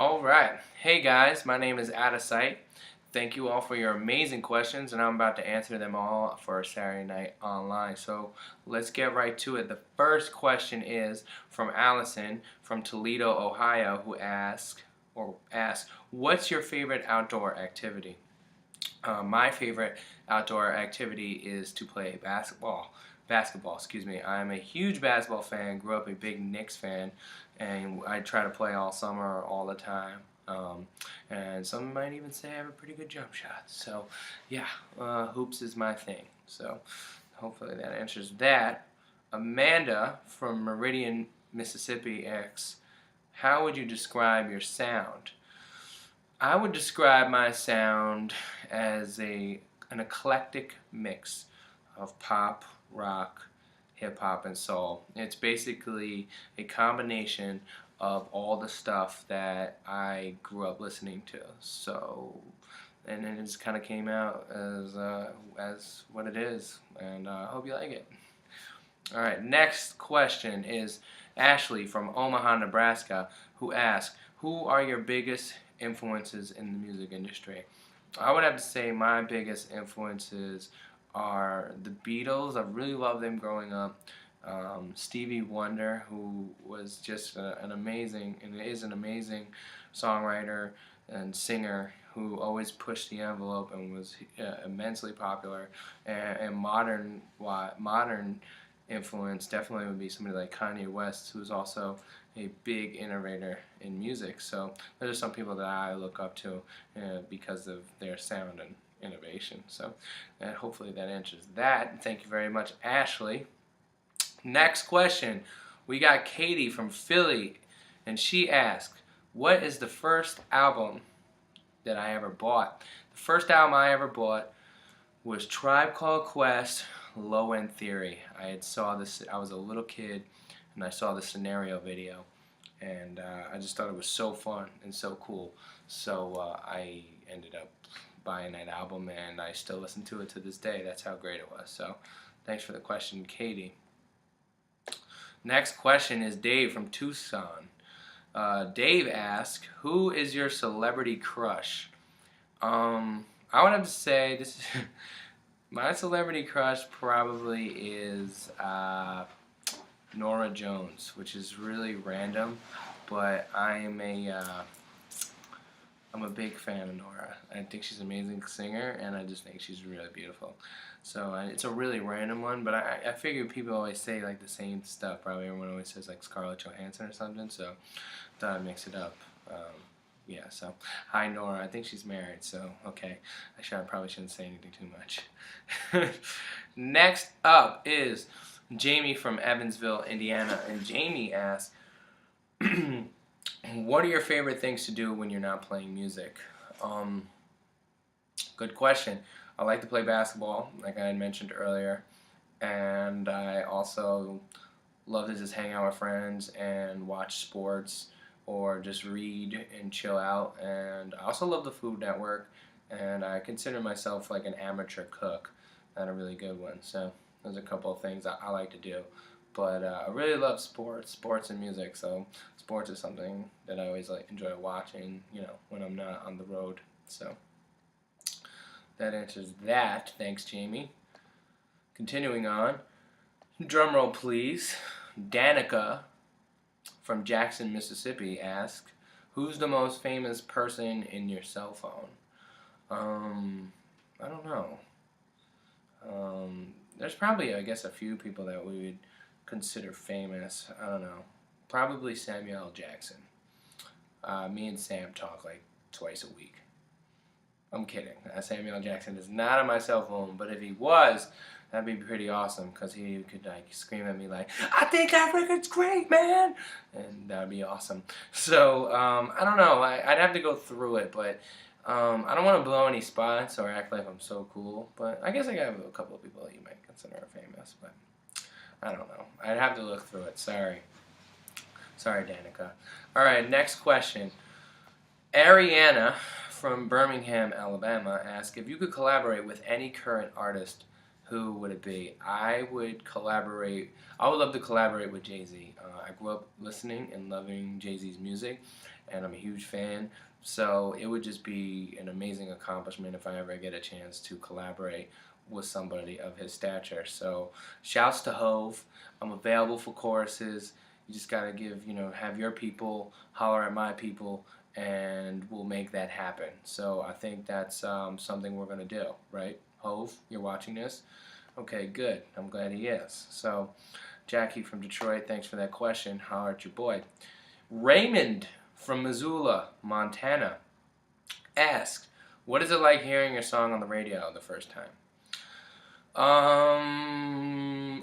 Alright, hey guys, my name is Outasight. Thank you all for your amazing questions, and I'm about to answer them all for Saturday Night Online. So let's get right to it. The first question is from Allison from Toledo, Ohio, who asks, what's your favorite outdoor activity? My favorite outdoor activity is to play basketball. I'm a huge basketball fan, grew up a big Knicks fan, and I try to play all summer, all the time. And some might even say I have a pretty good jump shot. So, yeah, hoops is my thing. So, hopefully that answers that. Amanda from Meridian, Mississippi asks, how would you describe your sound? I would describe my sound as an eclectic mix of pop, rock, hip-hop, and soul. It's basically a combination of all the stuff that I grew up listening to. So, and it just kind of came out as what it is, and I hope you like it. All right, next question is Ashley from Omaha, Nebraska, who asks, who are your biggest influences in the music industry? I would have to say my biggest influences are the Beatles. I really loved them growing up. Stevie Wonder, who was just an amazing, and is an amazing songwriter and singer who always pushed the envelope and was immensely popular. And modern influence definitely would be somebody like Kanye West, who's also a big innovator in music. So those are some people that I look up to because of their sound and innovation. So hopefully that answers that. Thank you very much, Ashley. Next question, we got Katie from Philly, and she asked, what is the first album that I ever bought? The first album I ever bought was Tribe Called Quest, Low End Theory. I was a little kid, and I saw the Scenario video, and I just thought it was so fun and so cool. So I ended up buying that album, and I still listen to it to this day. That's how great it was. So thanks for the question, Katie. Next question is Dave from Tucson. Dave asks, who is your celebrity crush? I would have to say this is my celebrity crush probably is Norah Jones, which is really random, but I'm a big fan of Norah. I think she's an amazing singer, and I just think she's really beautiful. So it's a really random one, but I figure people always say like the same stuff. Probably everyone always says like Scarlett Johansson or something, so I thought I'd mix it up. Yeah, so hi Nora. I think she's married, so okay. I probably shouldn't say anything too much. Next up is Jamie from Evansville, Indiana, and Jamie asks, what are your favorite things to do when you're not playing music? Good question. I like to play basketball, like I had mentioned earlier, and I also love to just hang out with friends and watch sports or just read and chill out. And I also love the Food Network, and I consider myself like an amateur cook, not a really good one. So those are a couple of things I like to do. But I really love sports and music. So sports is something that I always enjoy watching, when I'm not on the road. So that answers that. Thanks, Jamie. Continuing on, drum roll please. Danica from Jackson, Mississippi asks, who's the most famous person in your cell phone? I don't know. There's probably, I guess, a few people that we would consider famous. I don't know. Probably Samuel L. Jackson. Me and Sam talk like twice a week. I'm kidding. Samuel L. Jackson is not on my cell phone, but if he was, that'd be pretty awesome, because he could scream at me like, I think that record's great, man! And that'd be awesome. So, I don't know. I'd have to go through it, but I don't want to blow any spots or act like I'm so cool, but I guess I have a couple of people that you might consider famous, but I don't know. I'd have to look through it. Sorry, Danica. All right, next question. Ariana from Birmingham, Alabama asks, if you could collaborate with any current artist, who would it be? I would love to collaborate with Jay-Z. I grew up listening and loving Jay-Z's music, and I'm a huge fan. So it would just be an amazing accomplishment if I ever get a chance to collaborate with somebody of his stature. So shouts to Hove. I'm available for choruses. You just gotta have your people holler at my people, and we'll make that happen. So I think that's something we're gonna do, right? Hove, you're watching this? Okay, good. I'm glad he is. So Jackie from Detroit, thanks for that question. Holler at your boy. Raymond from Missoula, Montana, asked, what is it like hearing your song on the radio the first time?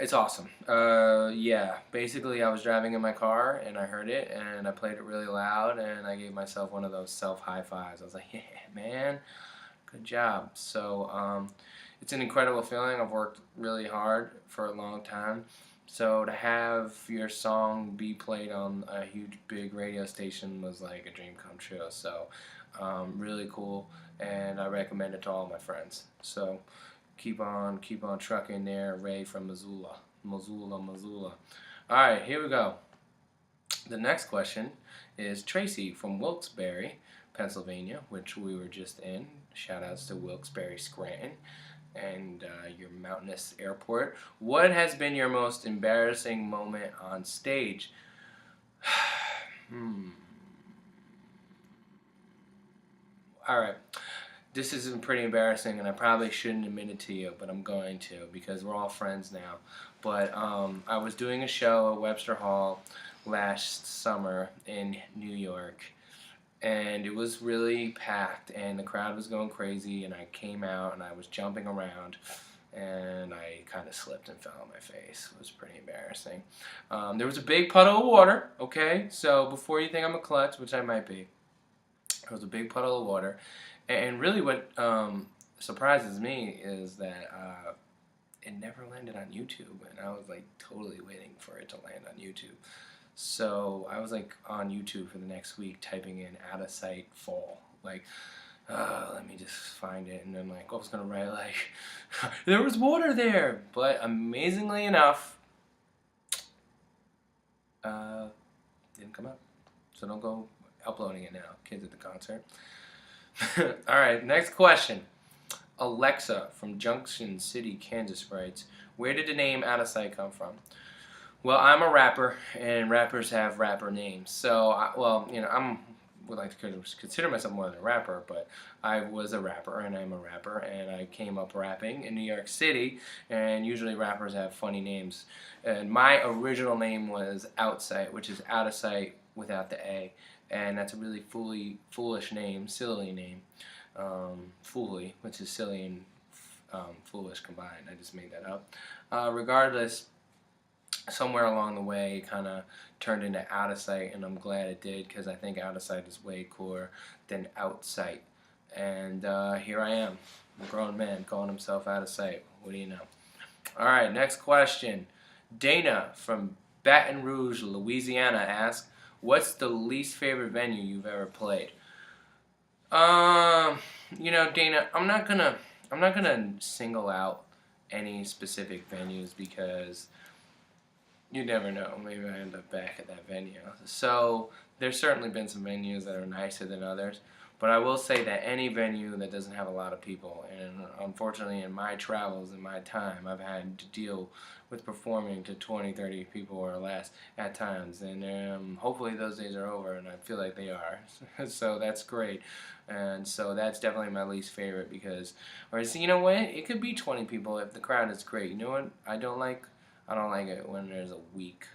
It's awesome. Yeah, basically I was driving in my car and I heard it and I played it really loud and I gave myself one of those self high fives. I was like, yeah, man, good job. So, it's an incredible feeling. I've worked really hard for a long time. So to have your song be played on a huge, big radio station was like a dream come true. So, really cool, and I recommend it to all my friends. So, keep on trucking there, Ray from Missoula. All right, here we go. The next question is Tracy from Wilkes-Barre, Pennsylvania, which we were just in. Shout outs to Wilkes-Barre, Scranton, and your mountainous airport. What has been your most embarrassing moment on stage? Alright, this is pretty embarrassing and I probably shouldn't admit it to you, but I'm going to because we're all friends now. But I was doing a show at Webster Hall last summer in New York, and it was really packed and the crowd was going crazy, and I came out and I was jumping around and I kind of slipped and fell on my face. It was pretty embarrassing. There was a big puddle of water, okay? So before you think I'm a klutz, which I might be, there was a big puddle of water. And really what surprises me is that it never landed on YouTube, and I was like totally waiting for it to land on YouTube. So I was like on YouTube for the next week typing in Outasight fall, like let me just find it, and then like I was gonna write like there was water there, but amazingly enough didn't come up. So don't go uploading it now, kids at the concert. Alright, next question. Alexa from Junction City, Kansas writes, where did the name Outasight come from? Well, I'm a rapper, and rappers have rapper names. So, I would like to consider myself more than a rapper, but I was a rapper, and I'm a rapper, and I came up rapping in New York City, and usually rappers have funny names. And my original name was Outsight, which is Outasight without the A, and that's a really foolish name, silly name. Fooly, which is silly and foolish combined. I just made that up. Regardless, somewhere along the way it kind of turned into Outasight, and I'm glad it did because I think Outasight is way cooler than Outsight. And here I am, a grown man calling himself Outasight. What do you know? Alright, next question. Dana from Baton Rouge, Louisiana asks, what's the least favorite venue you've ever played? Dana, I'm not gonna single out any specific venues because you never know. Maybe I end up back at that venue. So there's certainly been some venues that are nicer than others, but I will say that any venue that doesn't have a lot of people, and unfortunately in my travels, in my time, I've had to deal with performing to 20, 30 people or less at times, and hopefully those days are over, and I feel like they are. So that's great, and so that's definitely my least favorite because, or you know what, it could be 20 people if the crowd is great. You know what I don't like? I don't like it when there's a weak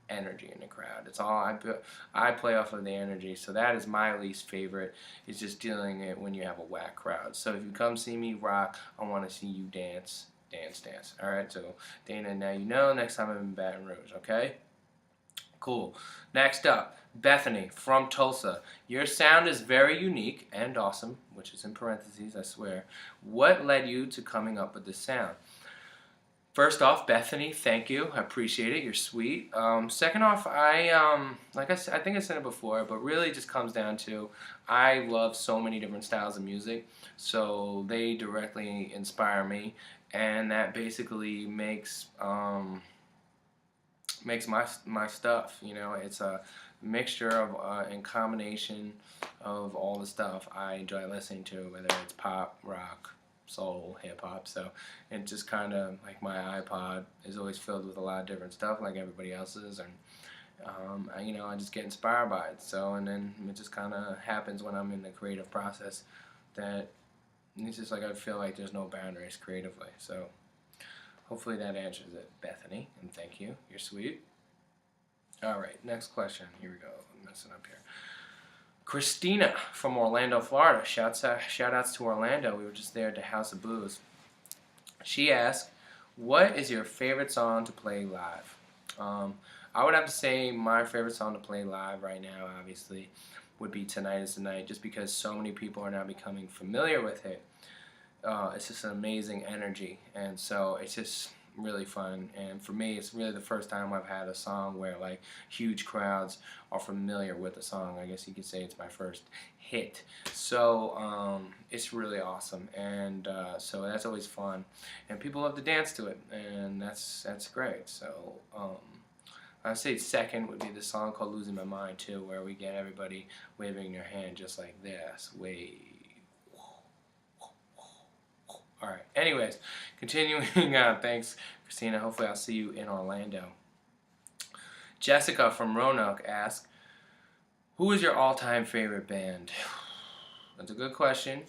energy in the crowd. It's all I play off of the energy, so that is my least favorite. It's just dealing it when you have a whack crowd. So if you come see me rock, I want to see you dance. Alright, so Dana, now you know. Next time I'm in Baton Rouge, okay? Cool. Next up, Bethany from Tulsa. Your sound is very unique and awesome, which is in parentheses, I swear. What led you to coming up with this sound? First off, Bethany, thank you. I appreciate it. You're sweet. Second off, like I said, I think I said it before, but really just comes down to I love so many different styles of music, so they directly inspire me. and that basically makes my stuff. You know, it's a mixture of and combination of all the stuff I enjoy listening to, whether it's pop, rock, soul, hip hop. So it just kind of like my iPod is always filled with a lot of different stuff, like everybody else's, and I just get inspired by it. So and then it just kind of happens when I'm in the creative process that it's just like I feel like there's no boundaries creatively. So hopefully that answers it, Bethany, and thank you. You're sweet. All right, next question. Here we go. I'm messing up here. Christina from Orlando, Florida. Shout outs to Orlando. We were just there at the House of Blues. She asked, "What is your favorite song to play live?" I would have to say my favorite song to play live right now, obviously, would be "Tonight Is the Night," just because so many people are now becoming familiar with it. It's just an amazing energy, and so it's just really fun. And for me, it's really the first time I've had a song where like huge crowds are familiar with the song. I guess you could say it's my first hit. So it's really awesome, and so that's always fun, and people love to dance to it, and that's great. So I'd say second would be the song called "Losing My Mind" too, where we get everybody waving their hand just like this, wave. Alright, anyways, continuing thanks, Christina. Hopefully I'll see you in Orlando. Jessica from Roanoke asks, who is your all-time favorite band? That's a good question.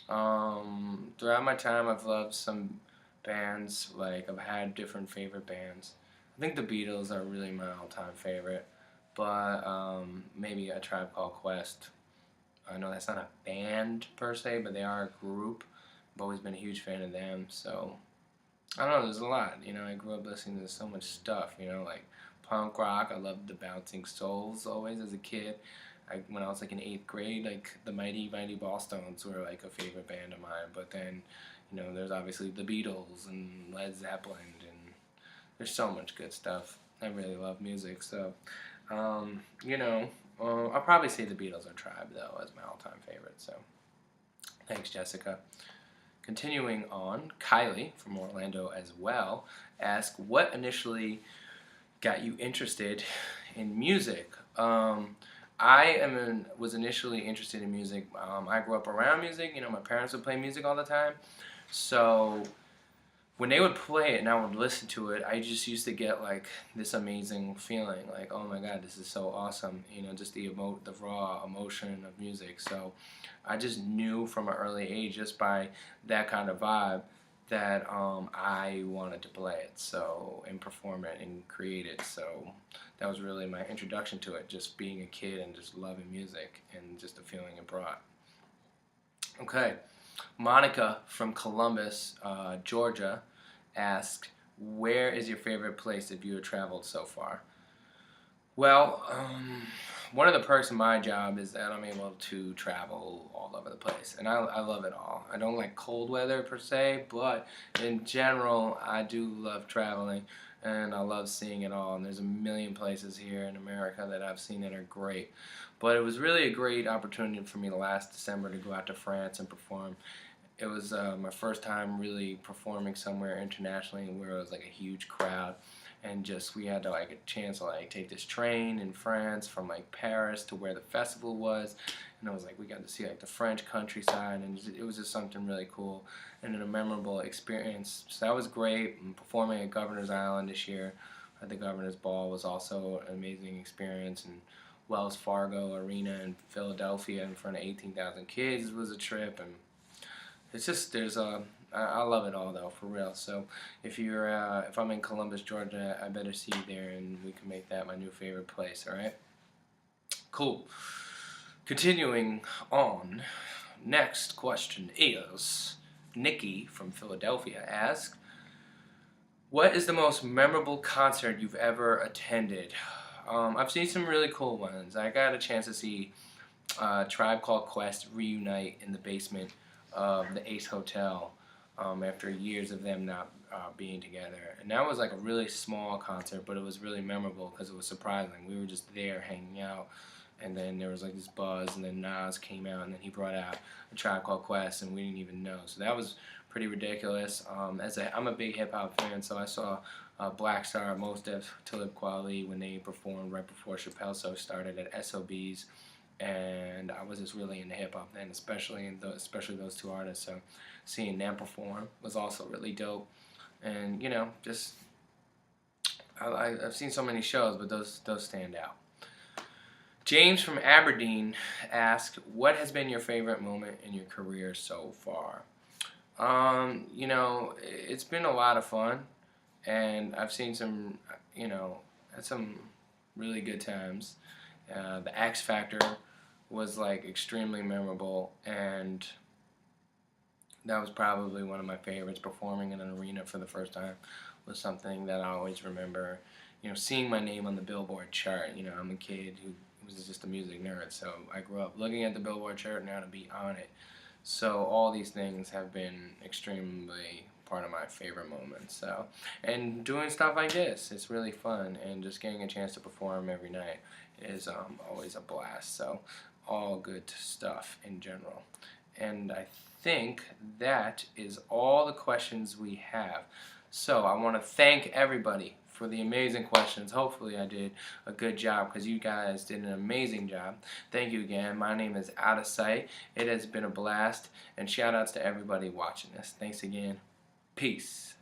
Throughout my time, I've loved some bands. Like, I've had different favorite bands. I think the Beatles are really my all-time favorite. But maybe A Tribe Called Quest. I know that's not a band per se, but they are a group. I've always been a huge fan of them, so I don't know, there's a lot. I grew up listening to so much stuff, like punk rock. I loved the Bouncing Souls always as a kid. When I was like in 8th grade, like the Mighty Mighty Ballstones were like a favorite band of mine. But then, there's obviously the Beatles and Led Zeppelin, and there's so much good stuff. I really love music, so I'll probably say the Beatles or Tribe though as my all-time favorite. So thanks, Jessica. Continuing on, Kylie from Orlando as well asked, what initially got you interested in music? Was initially interested in music. I grew up around music. My parents would play music all the time. So when they would play it and I would listen to it, I just used to get like this amazing feeling, like, oh my God, this is so awesome. Just the raw emotion of music. So I just knew from an early age, just by that kind of vibe, that I wanted to play it, and perform it and create it. So that was really my introduction to it, just being a kid and just loving music and just the feeling it brought. Okay. Monica from Columbus, Georgia asked, where is your favorite place that you have traveled so far? Well, one of the perks of my job is that I'm able to travel all over the place, and I love it all. I don't like cold weather per se, but in general, I do love traveling, and I love seeing it all. And there's a million places here in America that I've seen that are great. But it was really a great opportunity for me last December to go out to France and perform. It was my first time really performing somewhere internationally where it was like a huge crowd. And just we had like a chance to like take this train in France from like Paris to where the festival was, and it was like we got to see like the French countryside, and it was just something really cool and a memorable experience. So that was great. And performing at Governor's Island this year at the Governor's Ball was also an amazing experience, and Wells Fargo Arena in Philadelphia in front of 18,000 kids was a trip. And it's just I love it all though, for real. So if I'm in Columbus, Georgia, I better see you there, and we can make that my new favorite place. All right. Cool. Continuing on, next question is Nikki from Philadelphia asks, what is the most memorable concert you've ever attended? I've seen some really cool ones. I got a chance to see Tribe Called Quest reunite in the basement of the Ace Hotel after years of them not being together. And that was like a really small concert, but it was really memorable because it was surprising. We were just there hanging out, and then there was like this buzz, and then Nas came out, and then he brought out a Tribe Called Quest, and we didn't even know. So that was pretty ridiculous. I'm a big hip hop fan, so I saw Black Star, Mos Def, Talib Kweli when they performed right before Chappelle Show started at SOBs, and I was just really into hip hop then, especially those two artists. So seeing them perform was also really dope, and you know, just I've seen so many shows, but those stand out. James from Aberdeen asked, "What has been your favorite moment in your career so far?" You know, it's been a lot of fun, and I've seen some, you know, had some really good times. The X Factor was like extremely memorable, and that was probably one of my favorites. Performing in an arena for the first time was something that I always remember. You know, seeing my name on the Billboard chart. You know, I'm a kid who was just a music nerd, so I grew up looking at the Billboard chart and now to be on it. So all these things have been extremely part of my favorite moments. So, and doing stuff like this, it's really fun, and just getting a chance to perform every night is always a blast. So, all good stuff in general. And I think that is all the questions we have. So I want to thank everybody for the amazing questions. Hopefully I did a good job, because you guys did an amazing job. Thank you again. My name is Outasight. It has been a blast, and shout outs to everybody watching this. Thanks again. Peace.